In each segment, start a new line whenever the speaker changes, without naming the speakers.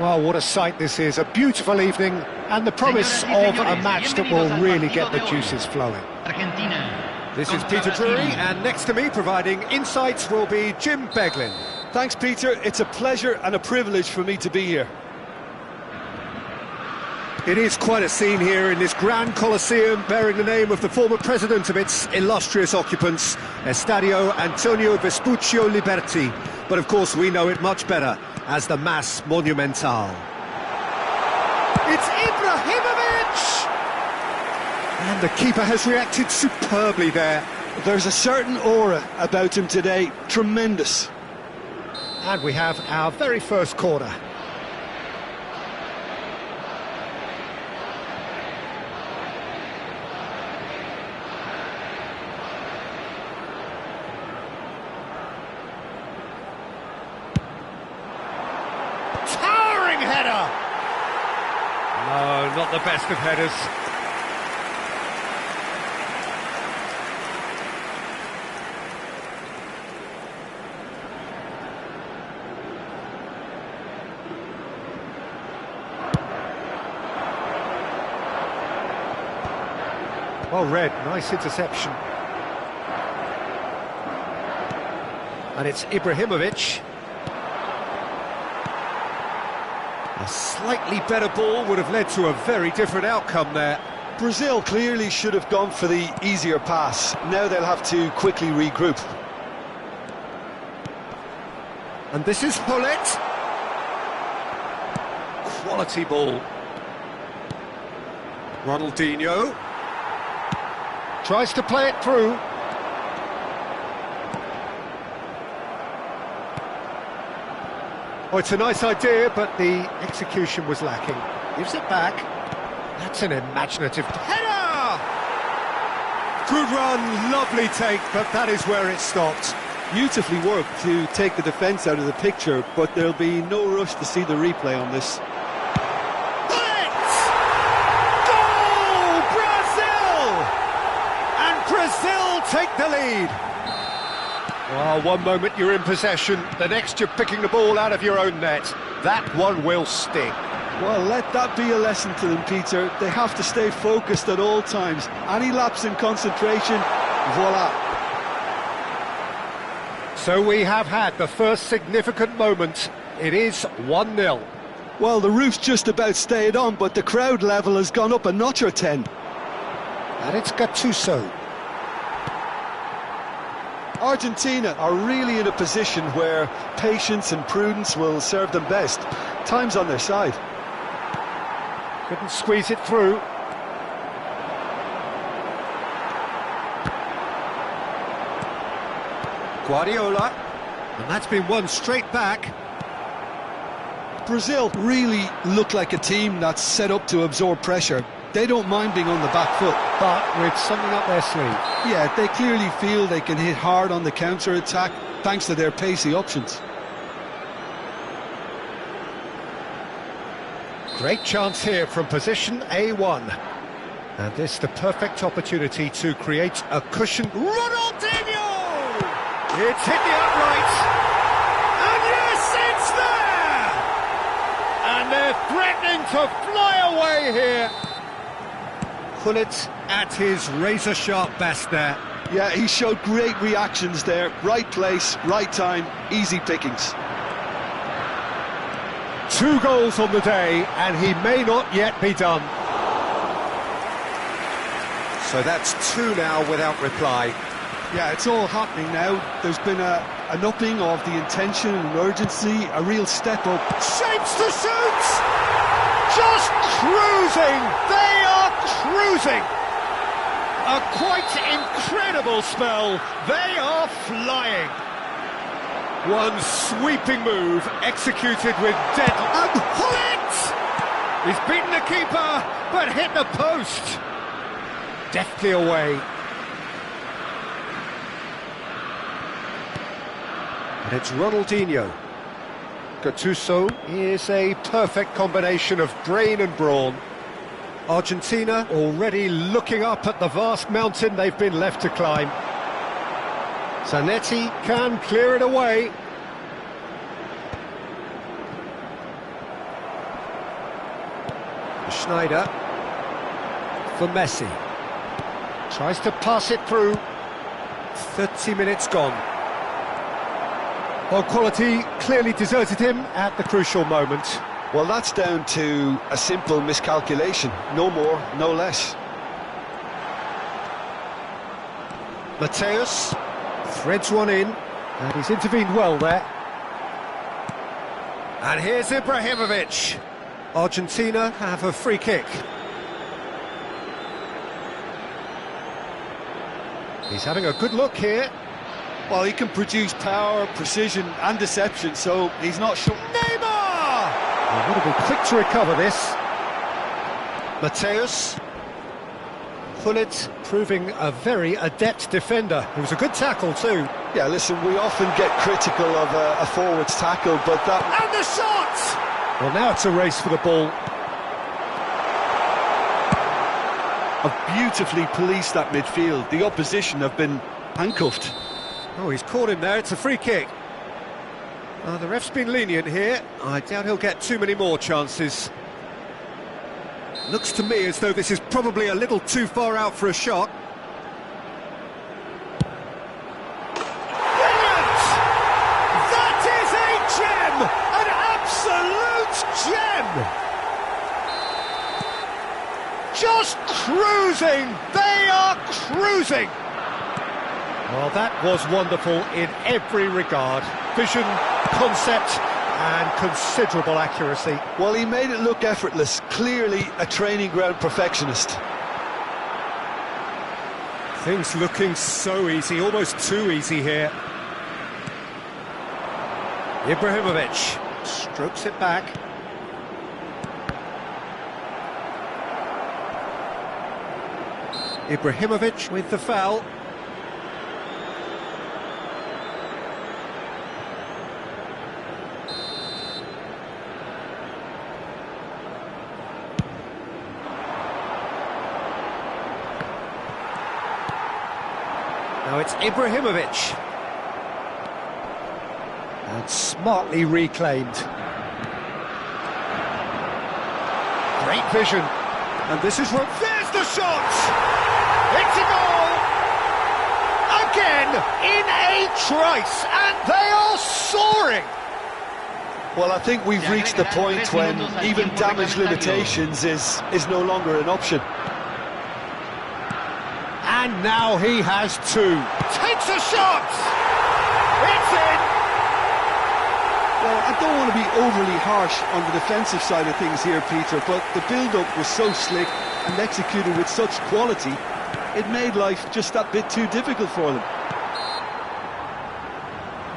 Well, what a sight this is. A beautiful evening and the promise of a match that will really get the juices flowing.
This is Peter Drury, and next to me providing insights will be Jim Beglin.
Thanks, Peter. It's a pleasure and a privilege for me to be here.
It is quite a scene here in this grand Colosseum bearing the name of the former president of its illustrious occupants, Estadio Antonio Vespuccio Liberti. But of course we know it much better as the Mas Monumental. It's Ibrahimovic! And the keeper has reacted superbly there.
There's a certain aura about him today. Tremendous.
And we have our very first corner. Towering header!
No, not the best of headers.
Well read, nice interception. And it's Ibrahimovic.
A slightly better ball would have led to a very different outcome there.
Brazil clearly should have gone for the easier pass. Now they'll have to quickly regroup.
And this is Hullet. Quality ball. Ronaldinho.
Tries to play it through. Oh, it's a nice idea, but the execution was lacking. Gives it back. That's an imaginative header!
Good run, lovely take, but that is where it stopped.
Beautifully worked to take the defence out of the picture, but there'll be no rush to see the replay on this.
Brazil take the lead.
Well, one moment you're in possession, the next you're picking the ball out of your own net. That one will sting.
Well, let that be a lesson to them, Peter. They have to stay focused at all times. Any lapse in concentration, voila.
So we have had the first significant moment. It is 1-0.
Well, the roof's just about stayed on, but the crowd level has gone up a notch or 10.
And it's Gattuso.
Argentina are really in a position where patience and prudence will serve them best. Time's on their side.
Couldn't squeeze it through.
Guardiola. And that's been won straight back.
Brazil really look like a team that's set up to absorb pressure. They don't mind being on the back foot.
But with something up their sleeve.
Yeah, they clearly feel they can hit hard on the counter-attack thanks to their pacey options.
Great chance here from position A1. And this the perfect opportunity to create a cushion.
Ronaldinho! It's hit the upright. And yes, it's there! And they're threatening to fly away here.
Hullet
at his razor-sharp best there.
Yeah, he showed great reactions there. Right place, right time, easy pickings.
2 goals on the day, and he may not yet be done.
So that's 2 now without reply.
Yeah, it's all happening now. There's been an upping of the intention and urgency, a real step up.
Shapes to shoot! Just cruising! They are cruising! A quite incredible spell. They are flying. One sweeping move executed with dead... And Hullet! He's beaten the keeper, but hit the post.
Deftly away. And it's Ronaldinho. Gattuso is a perfect combination of brain and brawn. Argentina already looking up at the vast mountain they've been left to climb. Zanetti can clear it away. Schneider for Messi. Tries to pass it through. 30 minutes gone. Well, quality clearly deserted him at the crucial moment.
Well, that's down to a simple miscalculation. No more, no less.
Mateus threads one in, and he's intervened well there. And here's Ibrahimovic. Argentina have a free kick. He's having a good look here.
Well, he can produce power, precision and deception, so he's not sure.
Neymar! He would have been quick to recover this. Mateus. Pullet proving a very adept defender. It was a good tackle too.
Yeah, listen, we often get critical of a forward's tackle, but that...
And the shot! Well, now it's a race for the ball.
Have beautifully policed that midfield. The opposition have been handcuffed.
Oh, he's caught him there. It's a free kick. The ref's been lenient here. I doubt he'll get too many more chances. Looks to me as though this is probably a little too far out for a shot. Brilliant! That is a gem! An absolute gem! Just cruising! They are cruising! Well, that was wonderful in every regard. Vision, concept, and considerable accuracy.
Well, he made it look effortless. Clearly a training ground perfectionist.
Things looking so easy, almost too easy here. Ibrahimovic strokes it back. Ibrahimovic with the foul. Now it's Ibrahimovic. And smartly reclaimed. Great vision. And this is what... There's the shot! It's a goal! Again, in a trice, and they are soaring!
Well, I think we've reached the point when even damage limitations is no longer an option.
And now he has two. Takes a shot! It's in!
Well, I don't want to be overly harsh on the defensive side of things here, Peter, but the build-up was so slick and executed with such quality, it made life just that bit too difficult for them.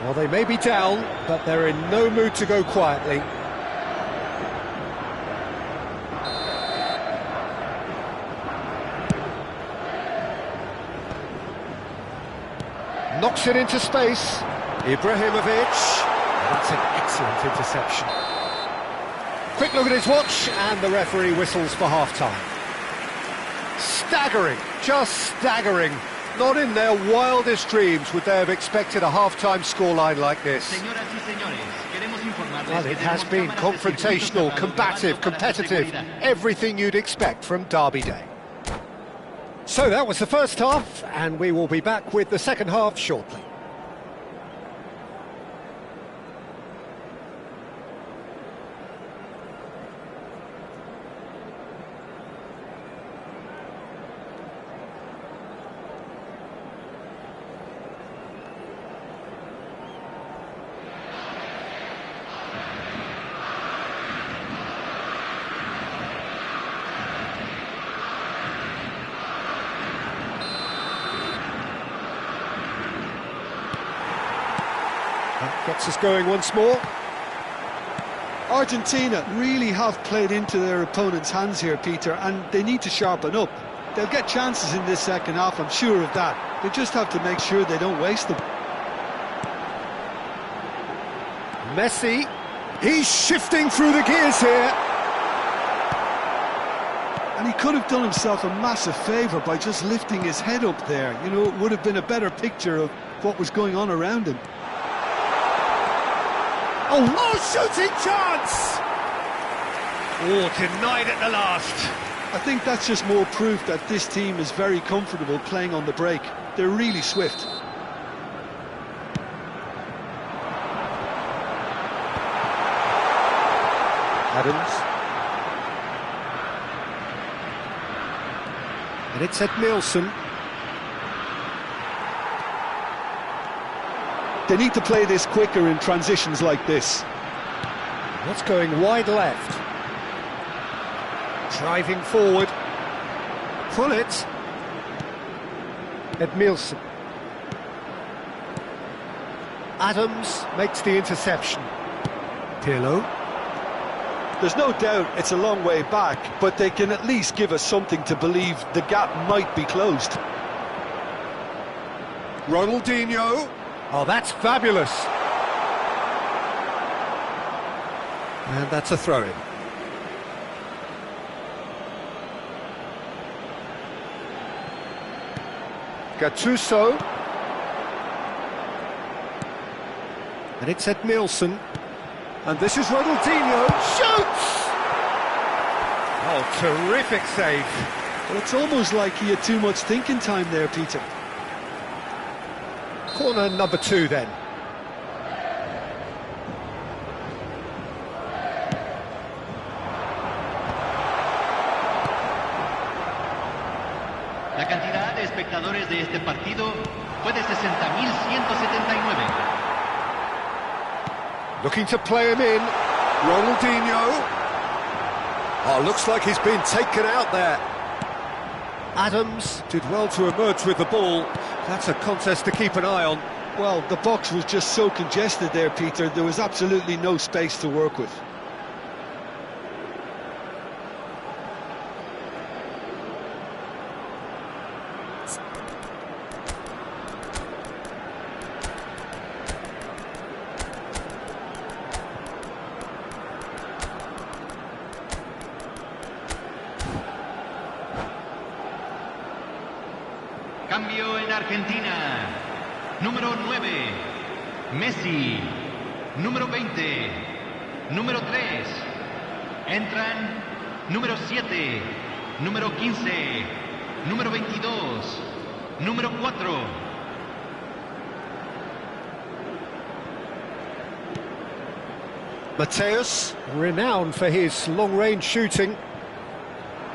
Well, they may be down, but they're in no mood to go quietly. Knocks it into space. Ibrahimovic. That's an excellent interception. Quick look at his watch, and the referee whistles for half-time. Staggering, just staggering. Not in their wildest dreams would they have expected a half-time scoreline like this. Well, it has been confrontational, combative, competitive, everything you'd expect from Derby Day. So that was the first half, and we will be back with the second half shortly. Gets us going once more.
Argentina really have played into their opponent's hands here, Peter, and they need to sharpen up. They'll get chances in this second half, I'm sure of that. They just have to make sure they don't waste them.
Messi, he's shifting through the gears here.
And he could have done himself a massive favour by just lifting his head up there. You know, it would have been a better picture of what was going on around him.
Oh, shooting chance! Oh, denied at the last.
I think that's just more proof that this team is very comfortable playing on the break. They're really swift.
Adams. And it's Edmilson.
They need to play this quicker in transitions like this.
What's going wide left? Driving forward. Pull it. Edmilson. Adams makes the interception. Pirlo.
There's no doubt it's a long way back, but they can at least give us something to believe the gap might be closed.
Ronaldinho. Oh, that's fabulous. And that's a throw-in. Gattuso. And it's Edmilson. And this is Ronaldinho. Shoots! Oh, terrific save.
Well, it's almost like he had too much thinking time there, Peter.
Corner number 2 then.
La cantidad de espectadores de este partido fue de 60.179.
Looking to play him in. Ronaldinho. Oh, looks like he's been taken out there. Adams did well to emerge with the ball. That's a contest to keep an eye on.
Well, the box was just so congested there, Peter. There was absolutely no space to work with.
Cambio en Argentina. Número 9, Messi. Número 20, número 3. Entran número 7, número 15, número 22, número 4.
Mateus, renowned for his long-range shooting.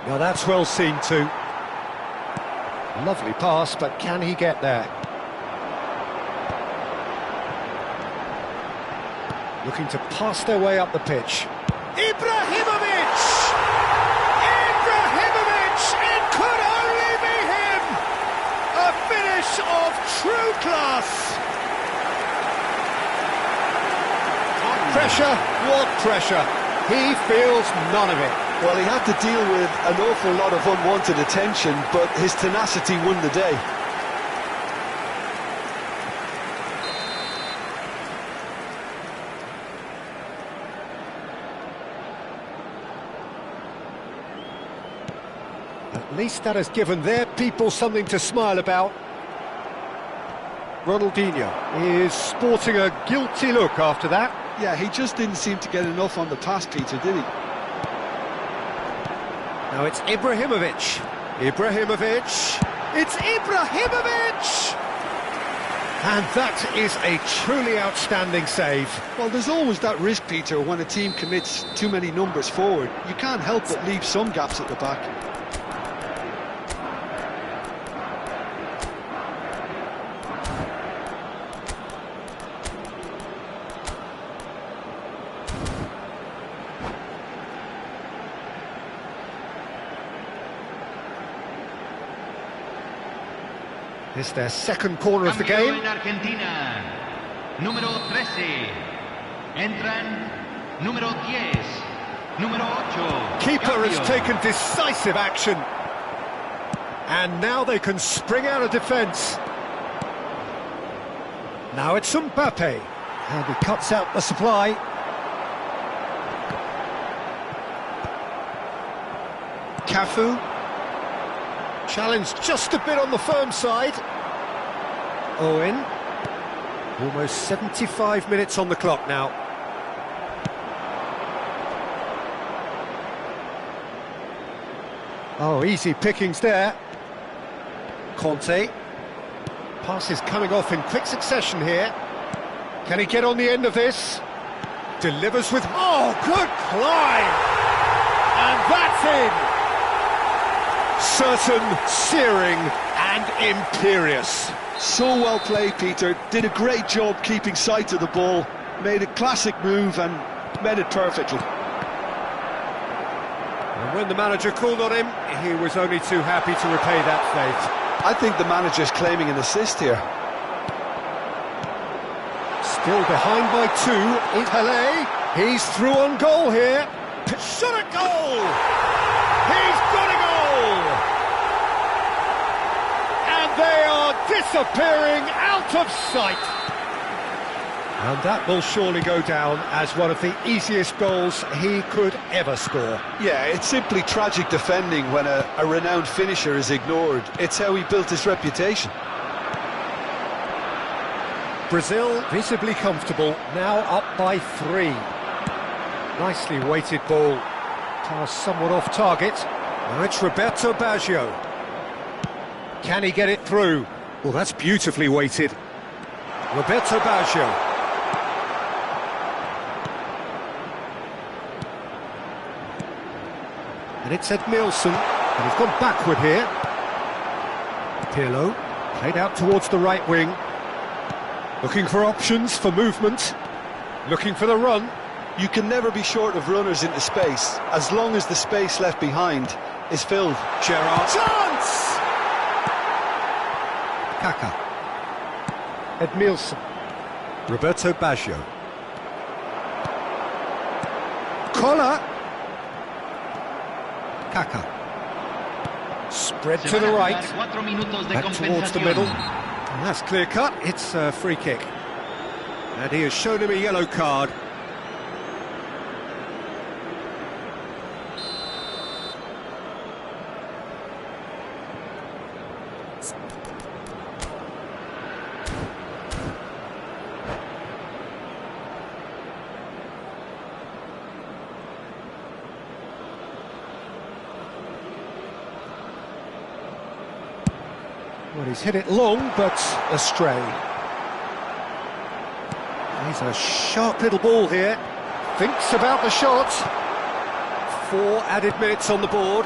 Now that's well seen too. Lovely pass, but can he get there? Looking to pass their way up the pitch. Ibrahimovic! Ibrahimovic! It could only be him! A finish of true class! Pressure, what pressure? He feels none of it.
Well, he had to deal with an awful lot of unwanted attention, but his tenacity won the day.
At least that has given their people something to smile about. Ronaldinho is sporting a guilty look after that.
Yeah, he just didn't seem to get enough on the pass, Peter, did he?
Now it's Ibrahimovic. Ibrahimovic. It's Ibrahimovic! And that is a truly outstanding save.
Well, there's always that risk, Peter, when a team commits too many numbers forward. You can't help but leave some gaps at the back.
It's their second corner of the game.
En Argentina. Número 13. Entran número 10. Número 8.
Keeper has taken decisive action. And now they can spring out of defence. Now it's Mbappe. And he cuts out the supply. Cafu. Challenged just a bit on the firm side. Owen. Almost 75 minutes on the clock now. Oh, easy pickings there. Conte. Pass is coming off in quick succession here. Can he get on the end of this? Delivers with... Oh, good climb! And that's in! Certain, searing and imperious.
So well played, Peter. Did a great job keeping sight of the ball. Made a classic move and made it perfectly.
And when the manager called on him, he was only too happy to repay that fate.
I think the manager's claiming an assist here.
Still behind by 2, Italy. He's through on goal here. Shot at goal! He's got a goal! And they are disappearing out of sight. And that will surely go down as one of the easiest goals he could ever score.
Yeah, it's simply tragic defending when a renowned finisher is ignored. It's how he built his reputation.
Brazil visibly comfortable, now up by 3. Nicely weighted ball. Pass somewhat off target. Now it's Roberto Baggio. Can he get it through? Well, that's beautifully weighted. Roberto Baggio. And it's Edmilson, and he's gone backward here. Pirlo, played out towards the right wing. Looking for options, for movement. Looking for the run.
You can never be short of runners into space, as long as the space left behind is filled.
Gerrard. Chance! Kaka. Edmilson. Roberto Baggio. Collar. Kaka. Spread to the right. Back towards the middle. And that's clear cut. It's a free kick. And he has shown him a yellow card. Well, he's hit it long, but astray. He's a sharp little ball here. Thinks about the shot. 4 added minutes on the board.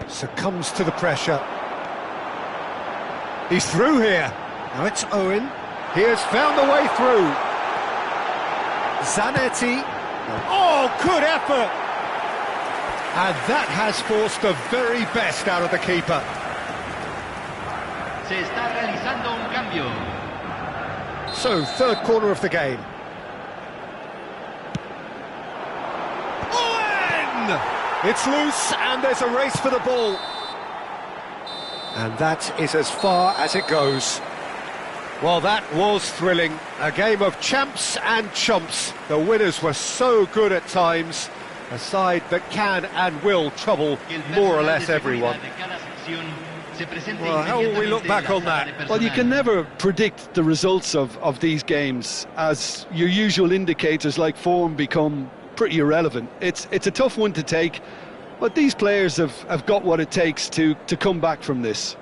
Succumbs to the pressure. He's through here. Now it's Owen. He has found the way through. Zanetti. Oh, good effort! And that has forced the very best out of the keeper.
Se está realizando un cambio.
So, third corner of the game. Owen! It's loose, and there's a race for the ball. And that is as far as it goes. Well, that was thrilling. A game of champs and chumps. The winners were so good at times. A side that can and will trouble more or less everyone. Well, how will we look back on that?
Well, you can never predict the results of these games, as your usual indicators like form become pretty irrelevant. It's a tough one to take, but these players have got what it takes to come back from this.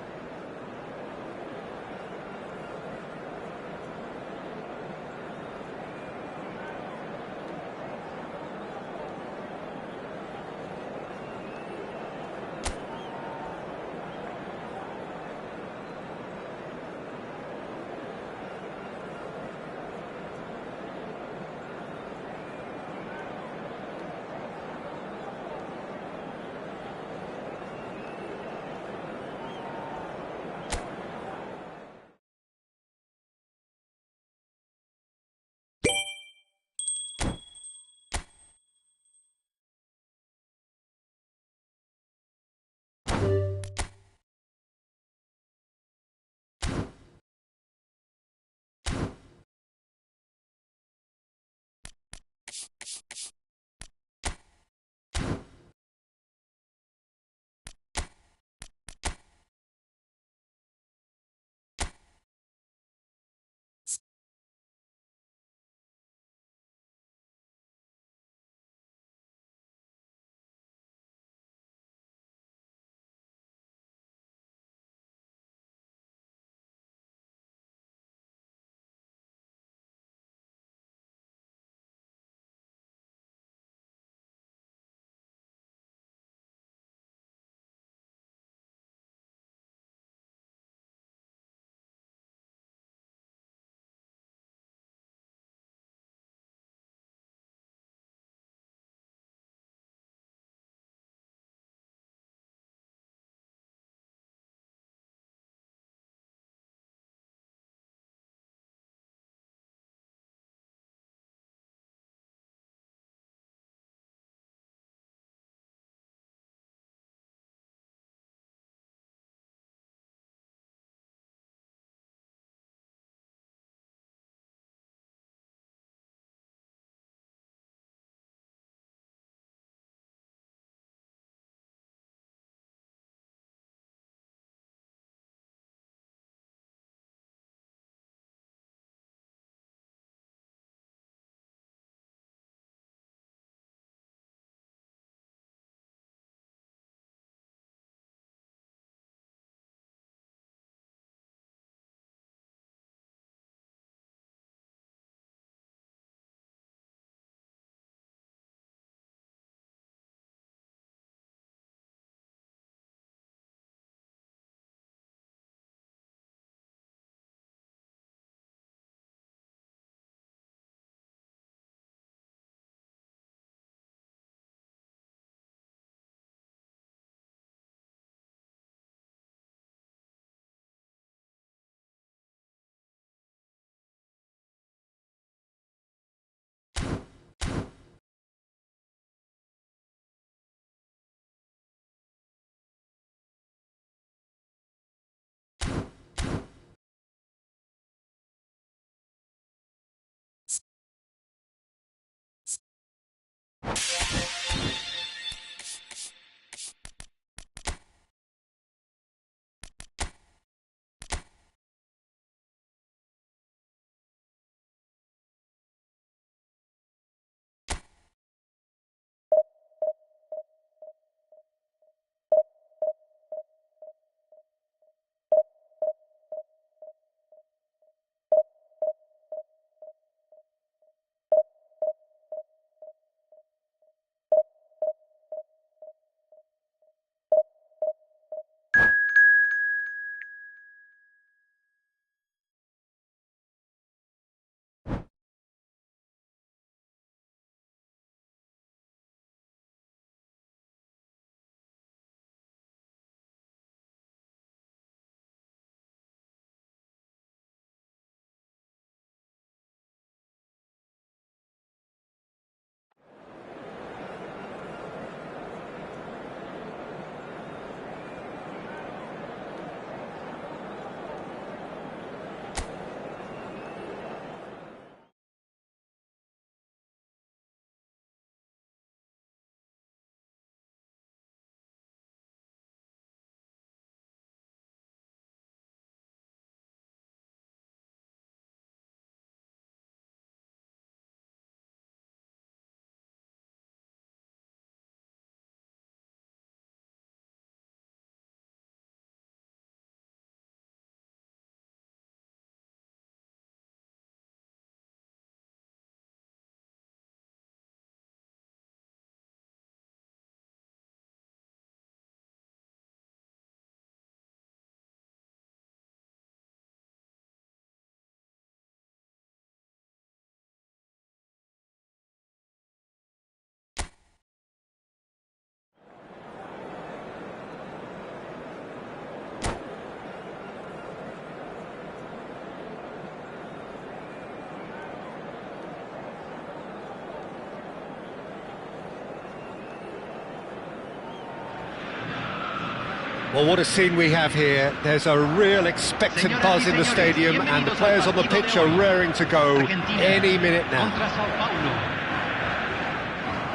Well, what a scene we have here. There's a real expectant buzz in the stadium, and the players on the pitch are raring to go any minute now.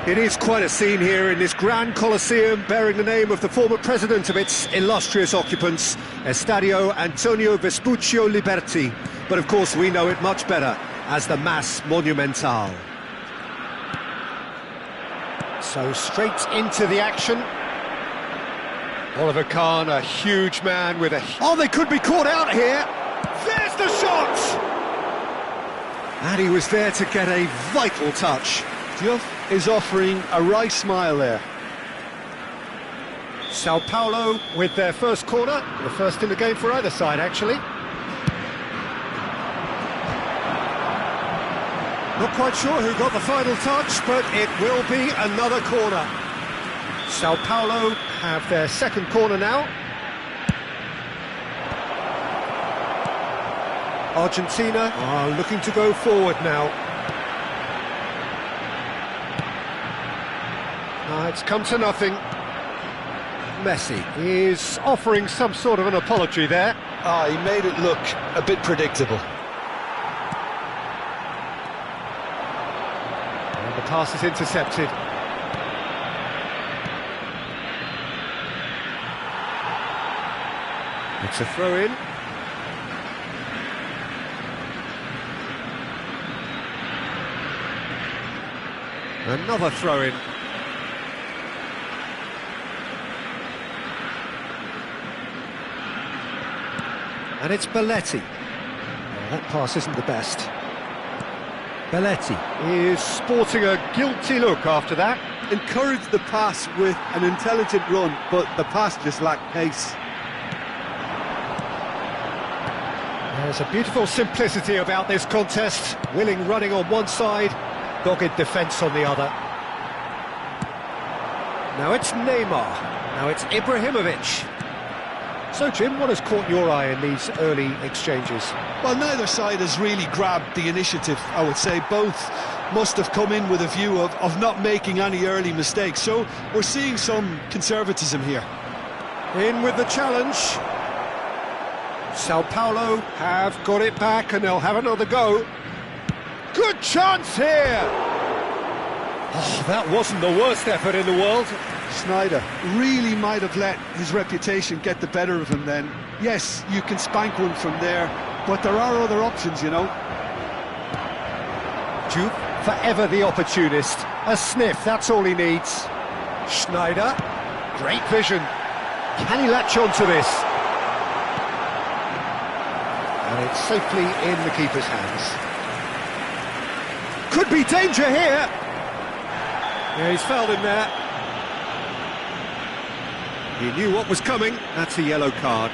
It is quite a scene here in this grand Colosseum, bearing the name of the former president of its illustrious occupants, Estadio Antonio Vespuccio Liberti. But of course we know it much better as the Mas Monumental.
So straight into the action. Oliver Kahn, a huge man with a...
Oh, they could be caught out here! There's the shot! And he was there to get a vital touch.
Diouf is offering a wry smile there.
Sao Paulo with their first corner, the first in the game for either side, actually.
Not quite sure who got the final touch, but it will be another corner.
Sao Paulo have their second corner now. Argentina are looking to go forward now. It's come to nothing. Messi is offering some sort of an apology there.
He made it look a bit predictable.
And the pass is intercepted. It's a throw-in. Another throw-in. And it's Belletti. Oh, that pass isn't the best. Belletti is sporting a guilty look after that.
Encouraged the pass with an intelligent run, but the pass just lacked pace.
There's a beautiful simplicity about this contest. Willing running on one side, dogged defence on the other. Now it's Neymar. Now it's Ibrahimovic. So, Jim, what has caught your eye in these early exchanges?
Well, neither side has really grabbed the initiative, I would say. Both must have come in with a view of not making any early mistakes. So we're seeing some conservatism here.
In with the challenge. Sao Paulo have got it back and they'll have another go. Good chance here! Oh, that wasn't the worst effort in the world.
Sneijder really might have let his reputation get the better of him then. Yes, you can spank one from there, but there are other options, you know.
Duke, forever the opportunist. A sniff, that's all he needs. Sneijder, great vision. Can he latch on to this? And it's safely in the keeper's hands. Could be danger here. Yeah, he's fouled him there. He knew what was coming. That's a yellow card.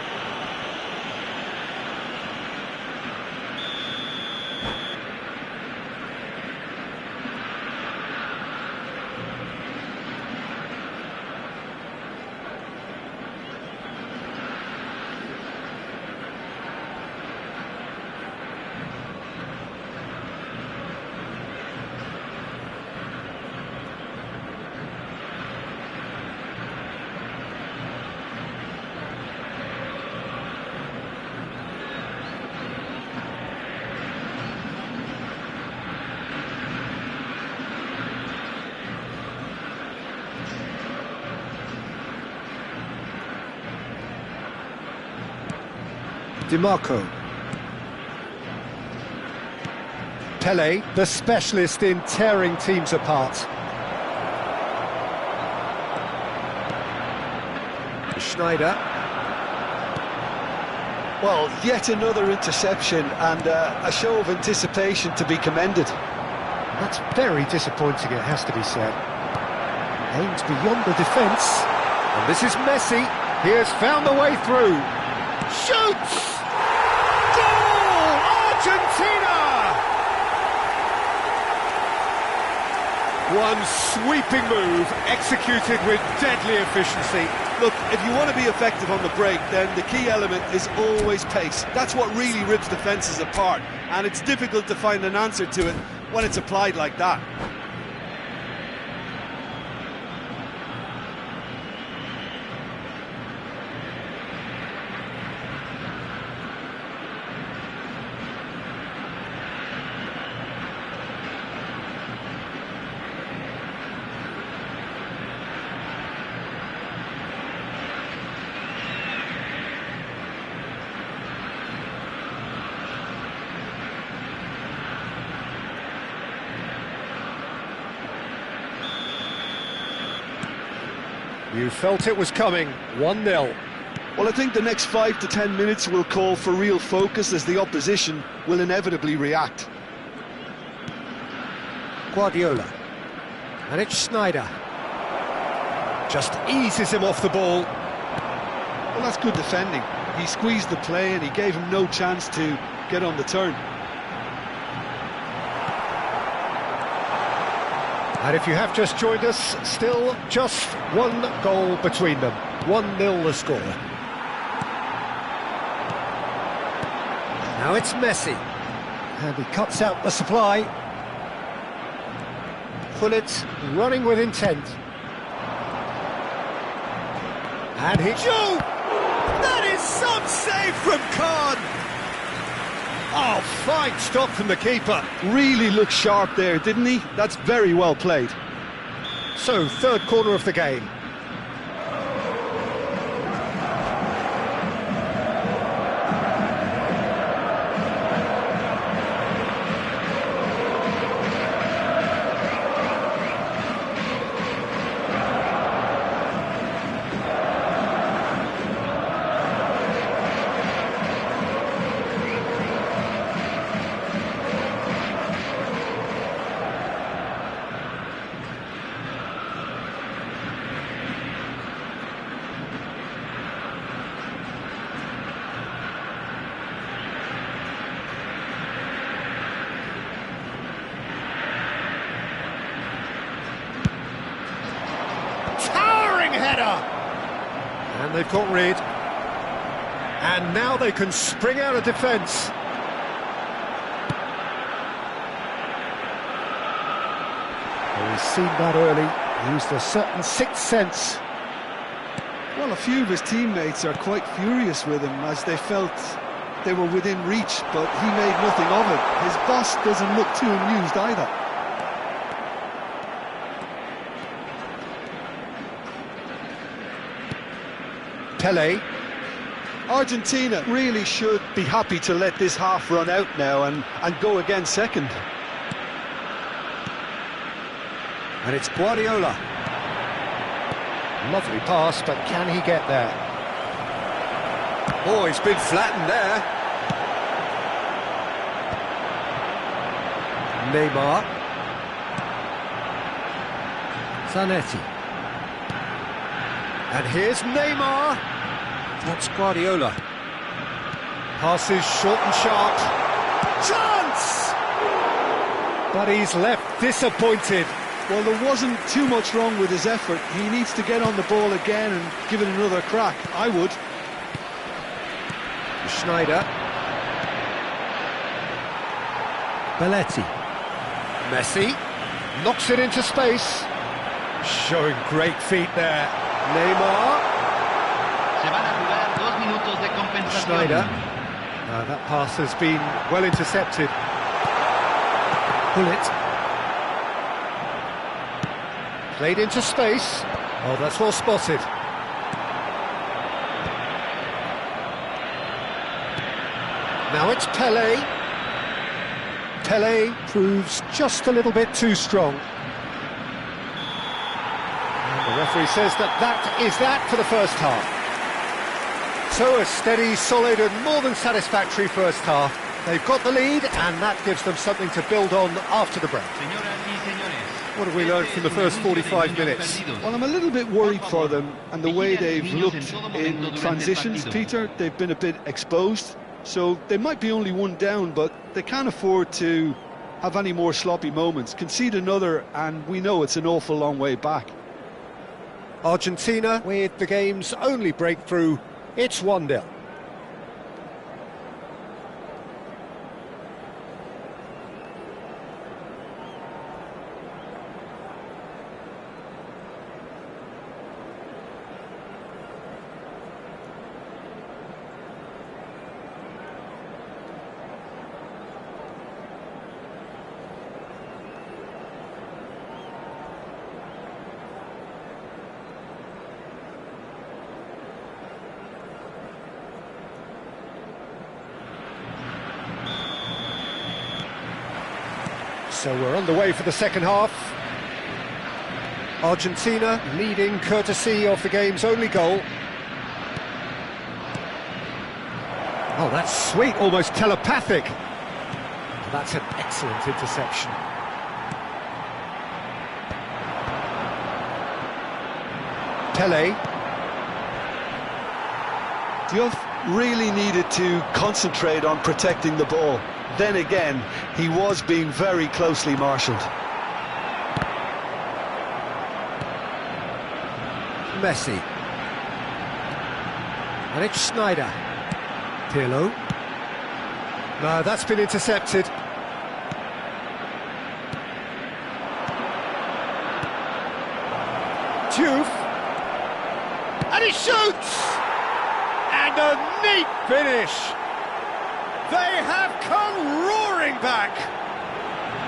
DiMarco. Pele, the specialist in tearing teams apart. Sneijder.
Well, yet another interception and a show of anticipation to be commended.
That's very disappointing, it has to be said. Aims beyond the defence. And this is Messi. He has found the way through. Shoots! Goal! Argentina! One sweeping move, executed with deadly efficiency.
Look, if you want to be effective on the break, then the key element is always pace. That's what really rips defences apart, and it's difficult to find an answer to it when it's applied like that.
You felt it was coming, 1-0.
Well, I think the next 5 to 10 minutes will call for real focus as the opposition will inevitably react.
Guardiola. And it's Schneider. Just eases him off the ball.
Well, that's good defending. He squeezed the play and he gave him no chance to get on the turn.
And if you have just joined us, still just one goal between them. 1-0 the score. Now it's Messi. And he cuts out the supply. Gullit running with intent. And he...
Joe! That is some save from Khan!
Oh, fine stop from the keeper.
Really looked sharp there, didn't he? That's very well played.
So, third corner of the game. And they've got rid. And now they can spring out of defence. Well, he's seen that early, used a certain sixth sense.
Well, a few of his teammates are quite furious with him as they felt they were within reach, but he made nothing of it. His boss doesn't look too amused either.
Pelé.
Argentina really should be happy to let this half run out now and go again second.
And it's Guardiola. Lovely pass, but can he get there?
Oh, he's been flattened there.
Neymar. Zanetti. And here's Neymar. That's Guardiola. Passes short and sharp.
Chance!
But he's left disappointed.
Well, there wasn't too much wrong with his effort. He needs to get on the ball again and give it another crack. I would.
Schneider. Belletti. Messi. Knocks it into space. Showing great feet there. Neymar.
Se van a jugar 2 minutos de compensación.
Schneider. That pass has been well intercepted. Gullit. Played into space. Oh, that's well spotted. Now it's Pelé. Pelé proves just a little bit too strong. The referee says that is that for the first half. So a steady, solid and more than satisfactory first half. They've got the lead and that gives them something to build on after the break. What have we learned from the first 45 minutes?
Well, I'm a little bit worried for them and the way they've looked in transitions, Peter. They've been a bit exposed, so they might be only one down, but they can't afford to have any more sloppy moments. Concede another and we know it's an awful long way back.
Argentina with the game's only breakthrough, it's 1-0. So we're underway for the second half. Argentina leading courtesy of the game's only goal. Oh, that's sweet, almost telepathic. That's an excellent interception. Pele.
Diouf really needed to concentrate on protecting the ball. Then again, he was being very closely marshalled.
Messi. And it's Schneider. Pirlo. No, that's been intercepted. Diouf. And he shoots! And a neat finish! They have come roaring back!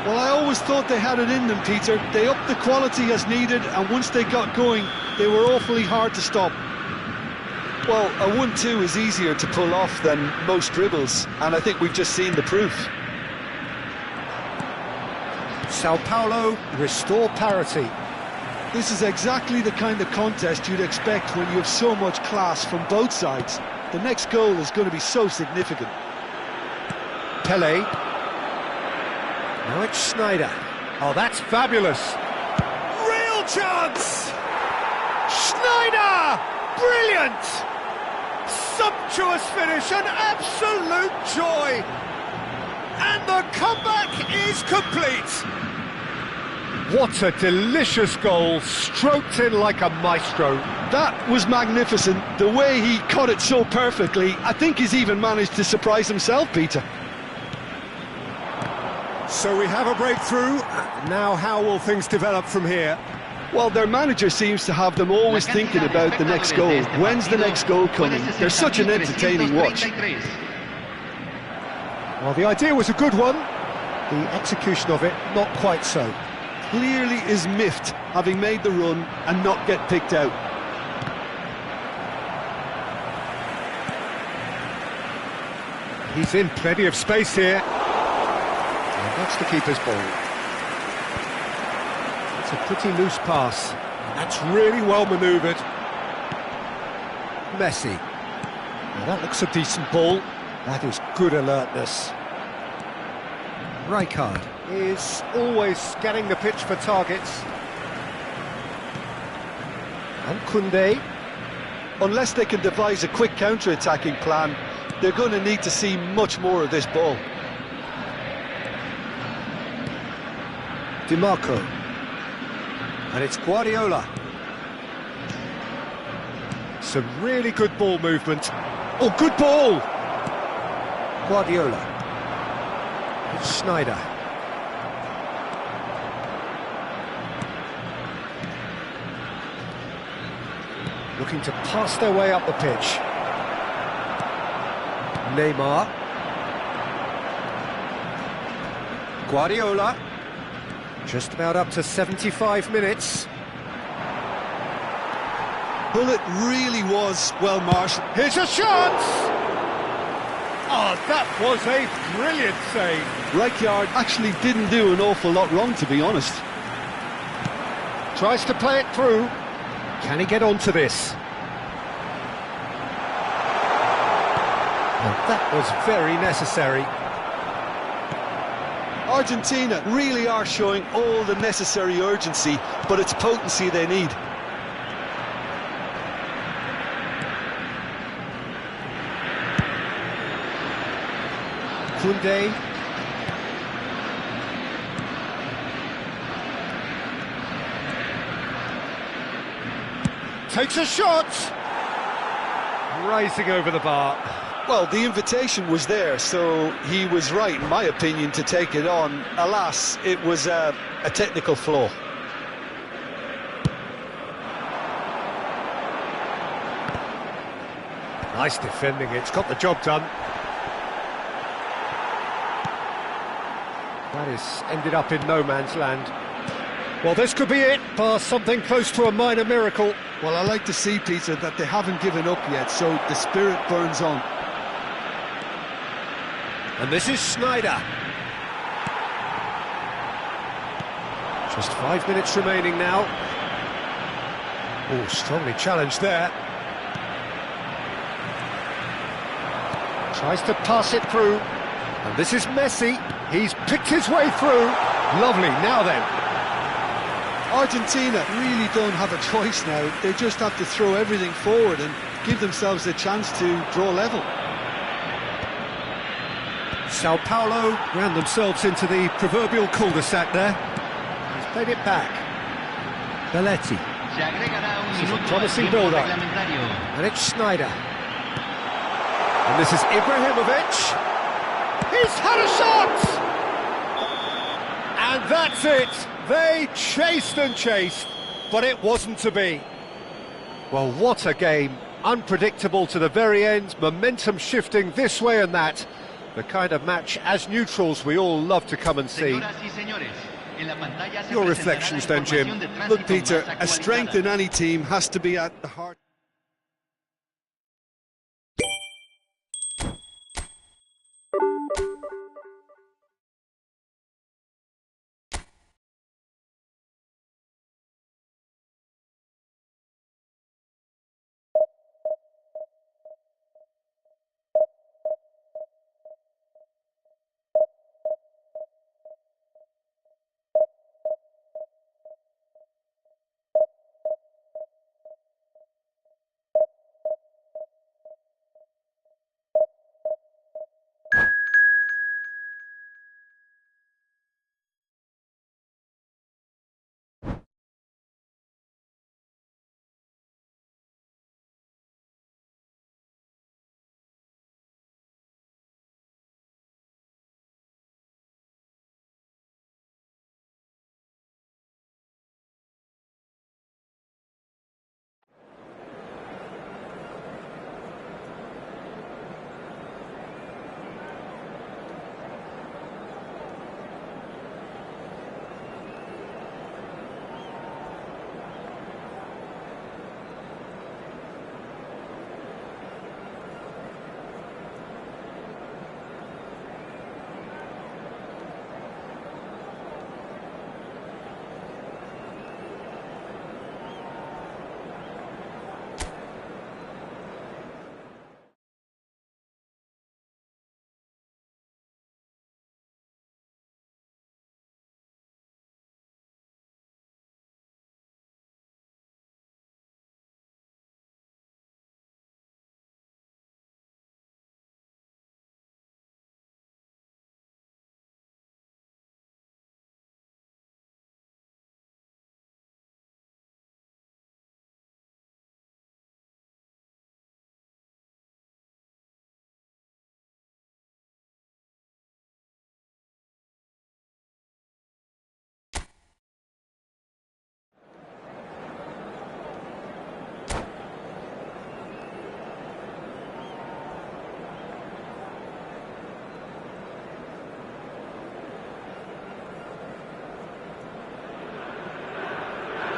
Well, I always thought they had it in them, Peter. They upped the quality as needed, and once they got going, they were awfully hard to stop. Well, a 1-2 is easier to pull off than most dribbles, and I think we've just seen the proof.
Sao Paulo restore parity.
This is exactly the kind of contest you'd expect when you have so much class from both sides. The next goal is going to be so significant.
Pele. Now it's Schneider. Oh, that's fabulous. Real chance! Schneider! Brilliant! Sumptuous finish, an absolute joy! And the comeback is complete! What a delicious goal, stroked in like a maestro.
That was magnificent. The way he caught it so perfectly, I think he's even managed to surprise himself, Peter.
So we have a breakthrough. Now how will things develop from here?
Well, their manager seems to have them always thinking about the next goal. When's the next goal coming? They're such an entertaining watch.
Well, the idea was a good one. The execution of it, not quite so.
Clearly is miffed, having made the run and not get picked out.
He's in plenty of space here. And that's the keeper's ball. It's a pretty loose pass. That's really well manoeuvred. Messi. Now that looks a decent ball. That is good alertness. Rijkaard is always scanning the pitch for targets. And Koundé.
Unless they can devise a quick counter-attacking plan, they're going to need to see much more of this ball.
Di Marco. And it's Guardiola. Some really good ball movement. Oh, good ball! Guardiola. It's Schneider. Looking to pass their way up the pitch. Neymar. Guardiola. Just about up to 75 minutes.
Well, it really was well marshalled.
Here's a shot! Oh, that was a brilliant save.
Rijkaard actually didn't do an awful lot wrong, to be honest.
Tries to play it through. Can he get onto this? Well, that was very necessary.
Argentina really are showing all the necessary urgency, but it's potency they need.
Koundé. Takes a shot! Rising over the bar.
Well, the invitation was there, so he was right, in my opinion, to take it on. Alas, it was a technical flaw.
Nice defending, it's got the job done. That is ended up in no man's land. Well, this could be it, bar something close to a minor miracle.
Well, I like to see, Peter, that they haven't given up yet, so the spirit burns on.
And this is Schneider. Just 5 minutes remaining now. Oh, strongly challenged there. Tries to pass it through. And this is Messi. He's picked his way through. Lovely, now then.
Argentina really don't have a choice now. They just have to throw everything forward and give themselves a chance to draw level.
Sao Paulo ran themselves into the proverbial cul-de-sac there. He's played it back. Belletti. This is a promising build-up. And it's Schneider. And this is Ibrahimovic. He's had a shot! And that's it! They chased and chased, but it wasn't to be. Well, what a game. Unpredictable to the very end, momentum shifting this way and that. The kind of match, as neutrals, we all love to come and see.
Your reflections then, Jim.
Look, Peter, a strength in any team has to be at the heart.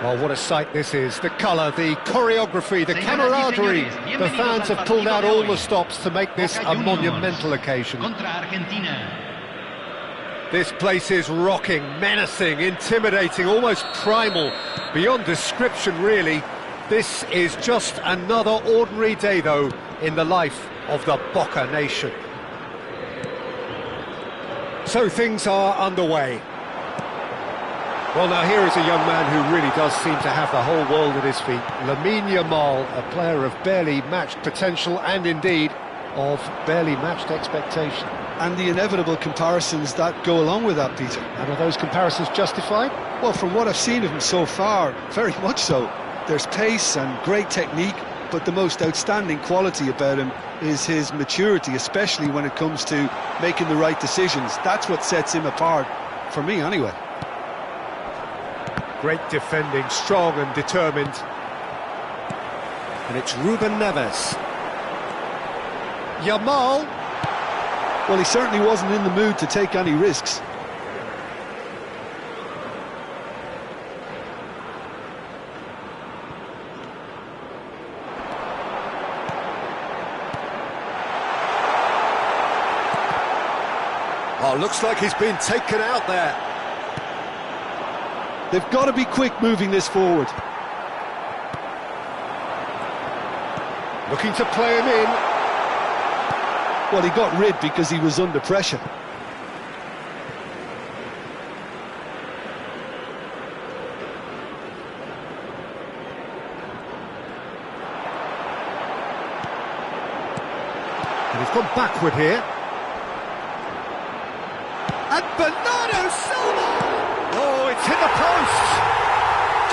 Oh, what a sight this is. The colour, the choreography, the camaraderie. The fans have pulled out all the stops to make this a monumental occasion. This place is rocking, menacing, intimidating, almost primal, beyond description really. This is just another ordinary day though in the life of the Boca nation. So things are underway. Well, now here is a young man who really does seem to have the whole world at his feet. Lamine Yamal, a player of barely matched potential and indeed of barely matched expectation.
And the inevitable comparisons that go along with that, Peter.
And are those comparisons justified?
Well, from what I've seen of him so far, very much so. There's pace and great technique, but the most outstanding quality about him is his maturity, especially when it comes to making the right decisions. That's what sets him apart, for me anyway.
Great defending, strong and determined. And it's Ruben Neves. Yamal.
Well, he certainly wasn't in the mood to take any risks.
Oh, looks like he's been taken out there.
They've got to be quick moving this forward.
Looking to play him in.
Well, he got rid because he was under pressure.
And he's gone backward here. And Bernardo Silva! Oh, it's hit the post!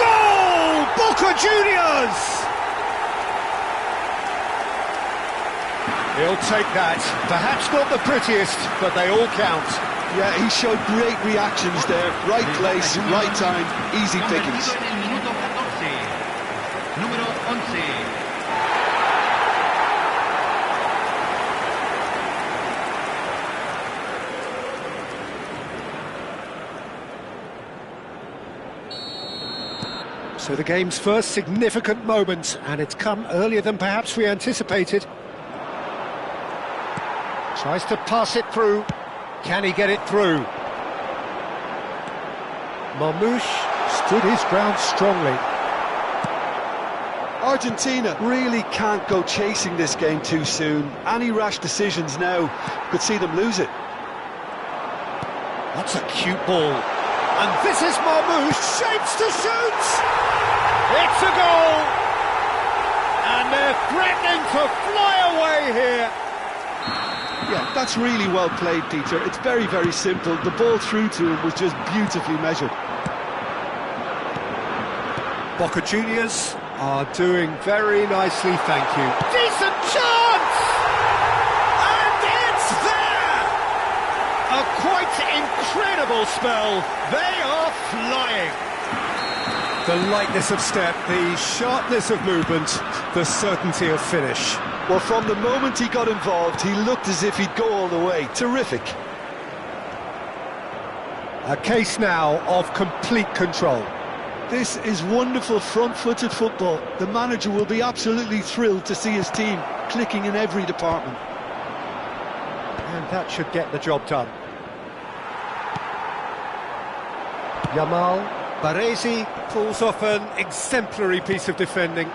Goal! Boca Juniors! He'll take that. Perhaps not the prettiest, but they all count.
Yeah, he showed great reactions there. Right place, right time, easy pickings.
Número 11.
So the game's first significant moment, and it's come earlier than perhaps we anticipated. Tries to pass it through. Can he get it through? Marmouche stood his ground strongly.
Argentina really can't go chasing this game too soon. Any rash decisions now could see them lose it.
That's a cute ball. And this is Marmouche, shapes to shoot! It's a goal! And they're threatening to fly away here.
Yeah, that's really well played, Peter. It's very, very simple. The ball through to him was just beautifully measured.
Boca Juniors are doing very nicely, thank you. Decent chance! And it's there! A quite incredible spell. They are flying. The lightness of step, the sharpness of movement, the certainty of finish.
Well, from the moment he got involved, he looked as if he'd go all the way. Terrific.
A case now of complete control.
This is wonderful front-footed football. The manager will be absolutely thrilled to see his team clicking in every department.
And that should get the job done. Yamal, Baresi pulls off an exemplary piece of defending.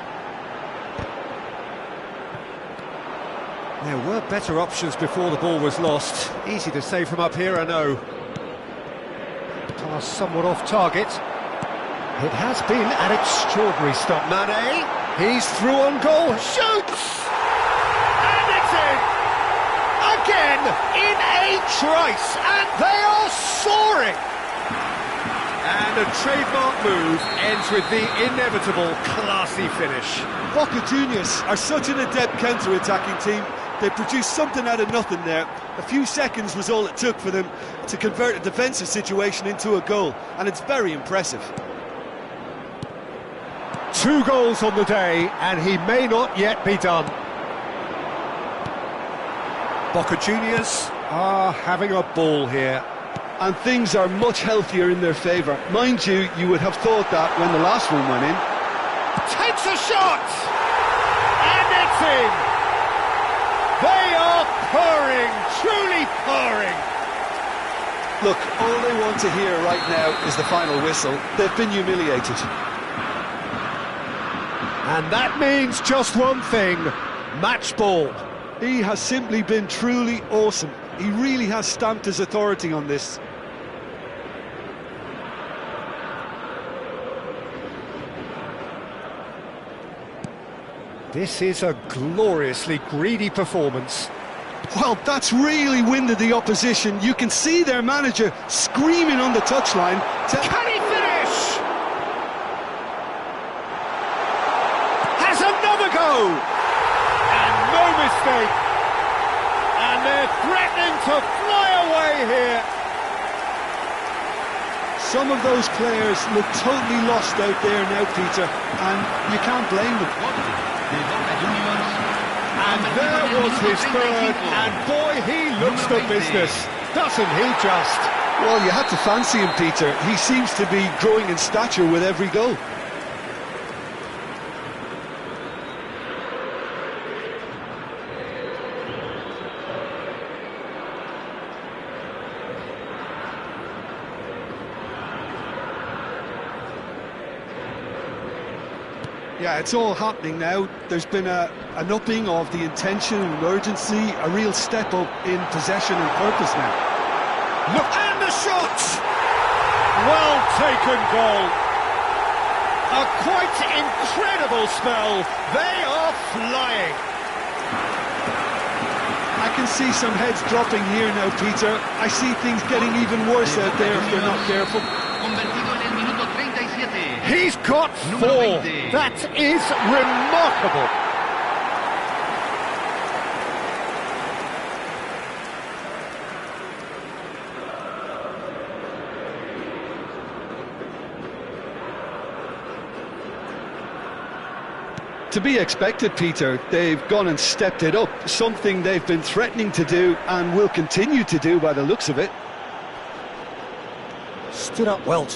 There were better options before the ball was lost. Easy to say from up here, I know. Pass somewhat off target. It has been an extraordinary stop. Mane, he's through on goal, shoots! And it's in! Again, in a trice, and they are soaring! And a trademark move ends with the inevitable classy finish.
Boca Juniors are such an adept counter-attacking team. They produced something out of nothing there. A few seconds was all it took for them to convert a defensive situation into a goal, and it's very impressive.
2 goals on the day, and he may not yet be done. Boca Juniors are having a ball here.
And things are much healthier in their favour. Mind you, you would have thought that when the last one went in.
Takes a shot! And it's in! They are purring, truly purring.
Look, all they want to hear right now is the final whistle. They've been humiliated.
And that means just one thing, match ball.
He has simply been truly awesome. He really has stamped his authority on this.
This is a gloriously greedy performance.
Well, that's really winded the opposition. You can see their manager screaming on the touchline.
Can he finish? Has another go! And no mistake. And they're threatening to fly away here.
Some of those players look totally lost out there now, Peter, and you can't blame them.
And there was his third, and boy, he looks the business, doesn't he just?
Well, you had to fancy him, Peter. He seems to be growing in stature with every goal. Yeah, it's all happening now. There's been an upping of the intention and urgency, a real step up in possession and purpose now.
Look, and the shot! Well taken goal. A quite incredible spell. They are flying.
I can see some heads dropping here now, Peter. I see things getting even worse out there if they're not careful.
Convertido en el minuto 37.
He's got four. That is remarkable.
To be expected, Peter. They've gone and stepped it up, something they've been threatening to do and will continue to do by the looks of it.
Stood up well.